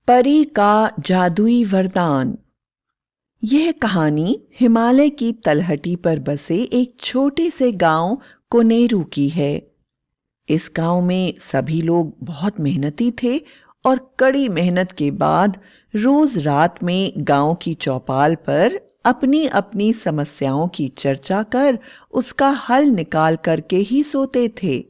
परी का जादुई वरदान। यह कहानी हिमालय की तलहटी पर बसे एक छोटे से गांव कोनेरू की है। इस गांव में सभी लोग बहुत मेहनती थे और कड़ी मेहनत के बाद रोज रात में गांव की चौपाल पर अपनी अपनी समस्याओं की चर्चा कर उसका हल निकाल करके ही सोते थे।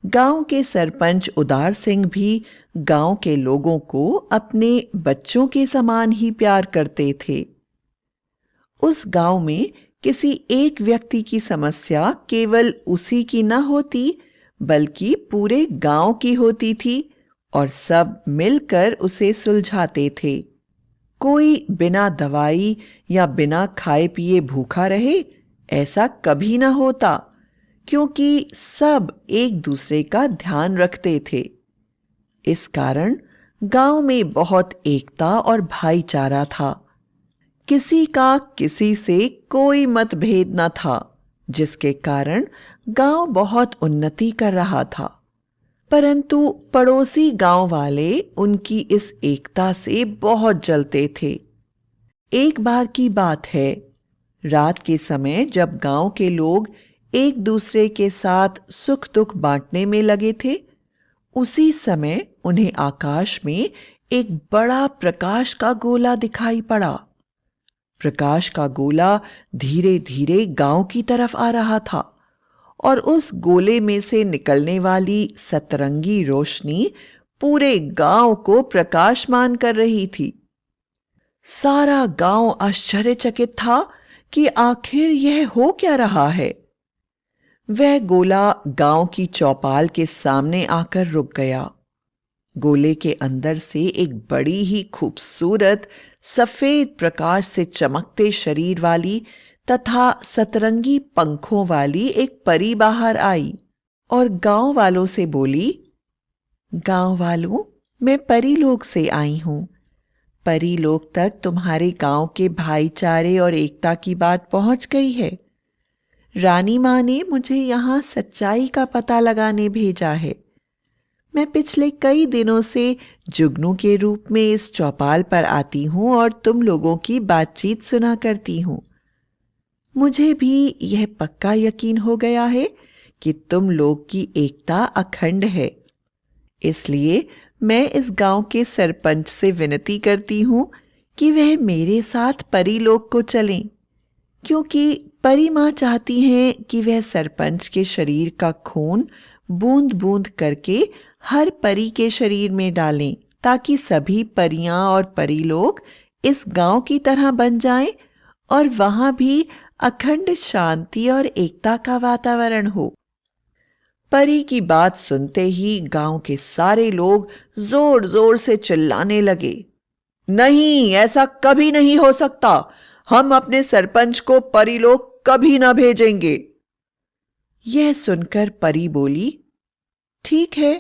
गांव के सरपंच उदार सिंह भी गांव के लोगों को अपने बच्चों के समान ही प्यार करते थे। उस गांव में किसी एक व्यक्ति की समस्या केवल उसी की न होती, बल्कि पूरे गांव की होती थी और सब मिलकर उसे सुलझाते थे। कोई बिना दवाई या बिना खाए पिए भूखा रहे, ऐसा कभी न होता, क्योंकि सब एक दूसरे का ध्यान रखते थे। इस कारण गांव में बहुत एकता और भाईचारा था। किसी का किसी से कोई मतभेद न था, जिसके कारण गांव बहुत उन्नति कर रहा था। परंतु पड़ोसी गांव वाले उनकी इस एकता से बहुत जलते थे। एक बार की बात है, रात के समय जब गांव के लोग एक दूसरे के साथ सुख दुख बांटने में लगे थे, उसी समय उन्हें आकाश में एक बड़ा प्रकाश का गोला दिखाई पड़ा। प्रकाश का गोला धीरे धीरे गांव की तरफ आ रहा था और उस गोले में से निकलने वाली सतरंगी रोशनी पूरे गांव को प्रकाशमान कर रही थी। सारा गांव आश्चर्यचकित था कि आखिर यह हो क्या रहा है। वह गोला गांव की चौपाल के सामने आकर रुक गया। गोले के अंदर से एक बड़ी ही खूबसूरत सफेद प्रकाश से चमकते शरीर वाली तथा सतरंगी पंखों वाली एक परी बाहर आई और गांव वालों से बोली, गांव वालों, मैं परी लोक से आई हूं। परी लोक तक तुम्हारे गांव के भाईचारे और एकता की बात पहुंच गई है। रानी मां ने मुझे यहां सच्चाई का पता लगाने भेजा है। मैं पिछले कई दिनों से जुगनू के रूप में इस चौपाल पर आती हूं और तुम लोगों की बातचीत सुना करती हूं। मुझे भी यह पक्का यकीन हो गया है कि तुम लोग की एकता अखंड है। इसलिए मैं इस गांव के सरपंच से विनती करती हूं कि वह मेरे साथ परी लोक को चलें, क्योंकि परी मां चाहती हैं कि वह सरपंच के शरीर का खून बूंद बूंद करके हर परी के शरीर में डालें, ताकि सभी परियां और परी लोग इस गांव की तरह बन जाएं और वहां भी अखंड शांति और एकता का वातावरण हो। परी की बात सुनते ही गांव के सारे लोग जोर जोर से चिल्लाने लगे, नहीं, ऐसा कभी नहीं हो सकता। हम अपने सरपंच को परीलोक कभी ना भेजेंगे। यह सुनकर परी बोली, ठीक है,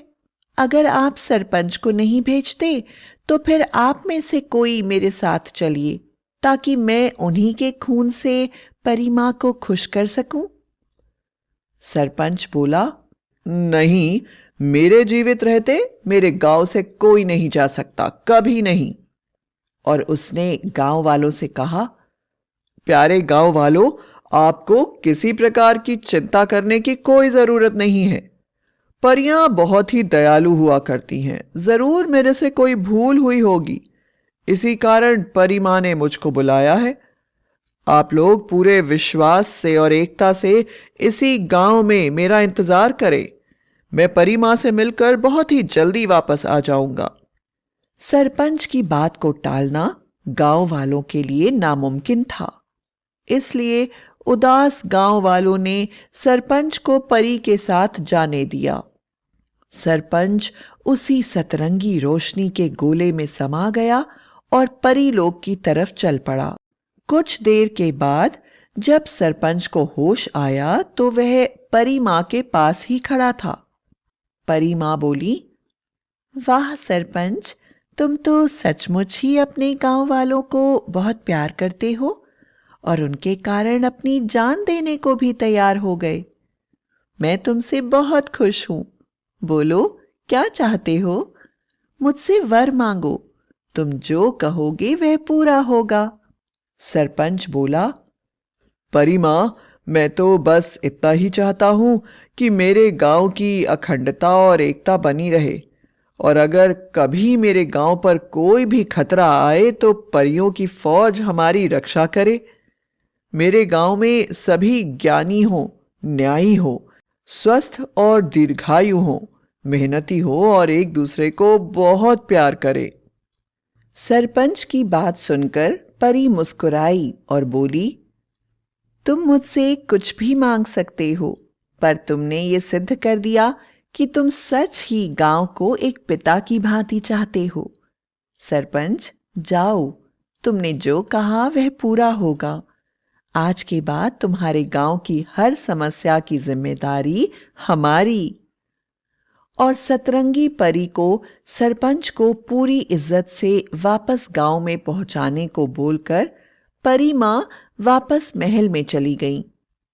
अगर आप सरपंच को नहीं भेजते तो फिर आप में से कोई मेरे साथ चलिए, ताकि मैं उन्हीं के खून से परी मां को खुश कर सकूं। सरपंच बोला, नहीं, मेरे जीवित रहते मेरे गांव से कोई नहीं जा सकता, कभी नहीं। और उसने गांव वालों से कहा, प्यारे गांव वालों, आपको किसी प्रकार की चिंता करने की कोई जरूरत नहीं है। परियां बहुत ही दयालु हुआ करती हैं, जरूर मेरे से कोई भूल हुई होगी, इसी कारण परी मां ने मुझको बुलाया है। आप लोग पूरे विश्वास से और एकता से इसी गांव में मेरा इंतजार करें। मैं परी मां से मिलकर बहुत ही जल्दी वापस आ जाऊंगा। सरपंच की बात को टालना गांव वालों के लिए नामुमकिन था, इसलिए उदास गांव वालों ने सरपंच को परी के साथ जाने दिया। सरपंच उसी सतरंगी रोशनी के गोले में समा गया और परी लोक की तरफ चल पड़ा। कुछ देर के बाद जब सरपंच को होश आया तो वह परी मां के पास ही खड़ा था। परी मां बोली, वाह सरपंच, तुम तो सचमुच ही अपने गांव वालों को बहुत प्यार करते हो और उनके कारण अपनी जान देने को भी तैयार हो गए। मैं तुमसे बहुत खुश हूं। बोलो, क्या चाहते हो? मुझसे वर मांगो, तुम जो कहोगे वह पूरा होगा। सरपंच बोला, परी माँ, मैं तो बस इतना ही चाहता हूं कि मेरे गांव की अखंडता और एकता बनी रहे, और अगर कभी मेरे गांव पर कोई भी खतरा आए तो परियों की फौज हमारी रक्षा करे। मेरे गांव में सभी ज्ञानी हो, न्यायी हो, स्वस्थ और दीर्घायु हो, मेहनती हो और एक दूसरे को बहुत प्यार करे। सरपंच की बात सुनकर परी मुस्कुराई और बोली, तुम मुझसे कुछ भी मांग सकते हो, पर तुमने ये सिद्ध कर दिया कि तुम सच ही गांव को एक पिता की भांति चाहते हो। सरपंच, जाओ, तुमने जो कहा वह पूरा होगा। आज के बाद तुम्हारे गांव की हर समस्या की जिम्मेदारी हमारी। और सतरंगी परी को सरपंच को पूरी इज्जत से वापस गांव में पहुंचाने को बोलकर परी मां वापस महल में चली गई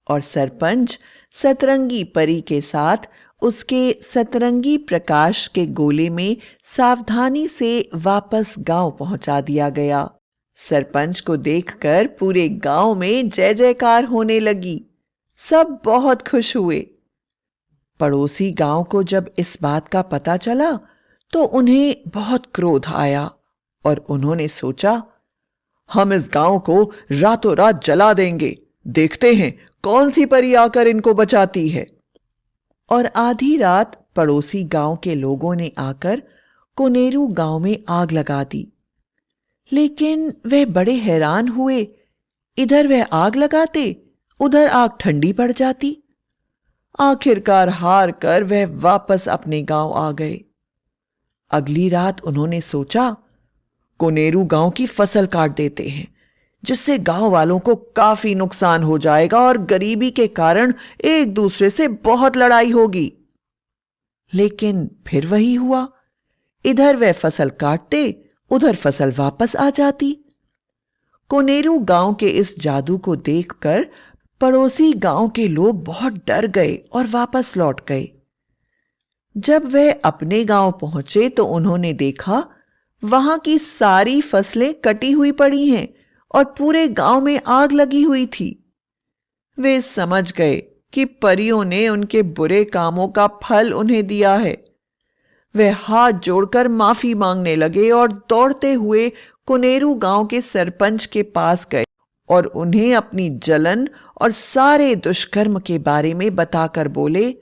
और सरपंच सतरंगी परी के साथ उसके सतरंगी प्रकाश के गोले में सावधानी से वापस गांव पहुंचा दिया गया। सरपंच को देखकर पूरे गांव में जय जयकार होने लगी। सब बहुत खुश हुए। पड़ोसी गांव को जब इस बात का पता चला तो उन्हें बहुत क्रोध आया और उन्होंने सोचा, हम इस गांव को रातों रात जला देंगे, देखते हैं कौन सी परी आकर इनको बचाती है। और आधी रात पड़ोसी गांव के लोगों ने आकर कोनेरू गांव में आग लगा दी। लेकिन वे बड़े हैरान हुए, इधर वह आग लगाते, उधर आग ठंडी पड़ जाती। आखिरकार हार कर वह वापस अपने गांव आ गए। अगली रात उन्होंने सोचा, कोनेरू गांव की फसल काट देते हैं, जिससे गांव वालों को काफी नुकसान हो जाएगा और गरीबी के कारण एक दूसरे से बहुत लड़ाई होगी। लेकिन फिर वही हुआ, इधर वह फसल काटते, उधर फसल वापस आ जाती। कोनेरू गांव के इस जादू को देखकर पड़ोसी गांव के लोग बहुत डर गए और वापस लौट गए। जब वह अपने गांव पहुंचे तो उन्होंने देखा वहां की सारी फसलें कटी हुई पड़ी हैं और पूरे गांव में आग लगी हुई थी। वे समझ गए कि परियों ने उनके बुरे कामों का फल उन्हें दिया है। वे हाथ जोड़कर माफी मांगने लगे और दौड़ते हुए कोनेरू गांव के सरपंच के पास गए और उन्हें अपनी जलन और सारे दुष्कर्म के बारे में बताकर बोले,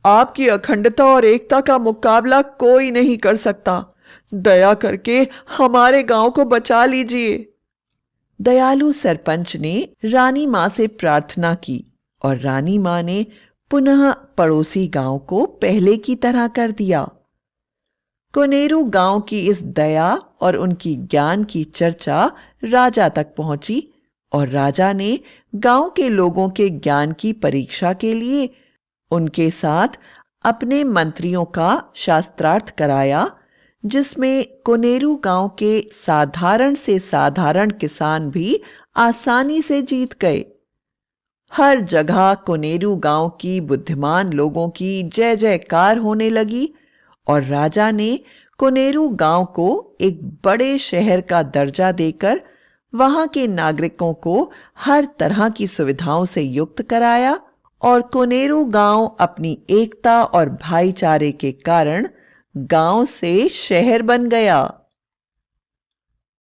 आपकी अखंडता और एकता का मुकाबला कोई नहीं कर सकता। दया करके हमारे गांव को बचा लीजिए। दयालु सरपंच ने रानी मां से प्रार्थना की और रानी मां ने पुनः पड़ोसी गांव को पहले की तरह कर दिया। कोनेरू गांव की इस दया और उनकी ज्ञान की चर्चा राजा तक पहुंची और राजा ने गांव के लोगों के ज्ञान की परीक्षा के लिए उनके साथ अपने मंत्रियों का शास्त्रार्थ कराया, जिसमें कोनेरू गांव के साधारण से साधारण किसान भी आसानी से जीत गए। हर जगह कोनेरू गांव की बुद्धिमान लोगों की जय जयकार होने लगी और राजा ने कोनेरू गांव को एक बड़े शहर का दर्जा देकर वहां के नागरिकों को हर तरह की सुविधाओं से युक्त कराया और कोनेरू गांव अपनी एकता और भाईचारे के कारण गांव से शहर बन गया।